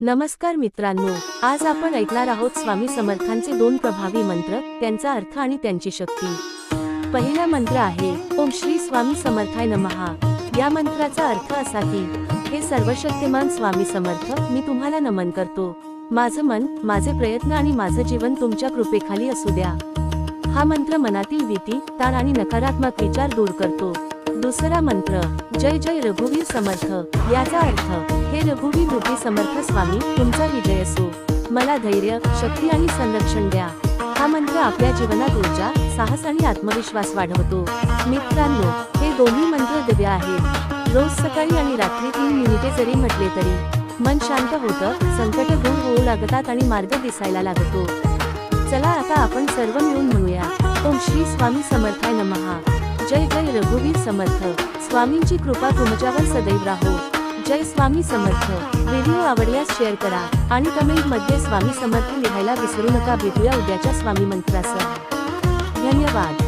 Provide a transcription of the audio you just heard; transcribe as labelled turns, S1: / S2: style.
S1: नमस्कार मित्रांनो, आज आपण ऐकणार आहोत स्वामी समर्थांचे 2 प्रभावी मंत्र, त्यांचा अर्थ आणि त्यांची शक्ती। पहिला मंत्र आहे ओम श्री स्वामी समर्थाय नमः। या मंत्राचा अर्थ असा की हे सर्वशक्तिमान स्वामी समर्थ, मी तुम्हाला नमन करतो। माझं मन, माझे प्रयत्न आणि माझं जीवन तुमच्या कृपेखाली असू द्या। हा मंत्र मनातील भीती, ताण आणि नकारात्मक विचार दूर करतो। दुसरा मंत्र जय जय रघुवीर समर्थ। याचा अर्थ हे रघुवीर रूपी समर्थ स्वामी, तुमचा विजय असो। मला धैर्य, शक्ती आणि संरक्षण द्या। हा मंत्र आपल्या जीवनात ऊर्जा, साहस आणि आत्मविश्वास वाढवतो। मित्रांनो, हे दोन्ही मंत्र दिव्य आहेत। रोज सकाळी आणि रात्री 3 मिनिटे जरी म्हटले तरी मन शांत होतं, संकट दूर होऊ लागतात आणि मार्ग दिसायला लागतो। चला आता आपण सर्व मिळून म्हणूया ओम श्री स्वामी समर्थाय नमः। जय जय रघुवीर समर्थ। स्वामींची कृपा तुमच्यावर सदैव राहो। जय स्वामी समर्थ। व्हिडिओ आवडल्यास शेअर करा आणि कमेंट मध्ये स्वामी समर्थ लिहायला विसरू नका। भेटूया उद्याच्या स्वामी मंत्रासह। धन्यवाद।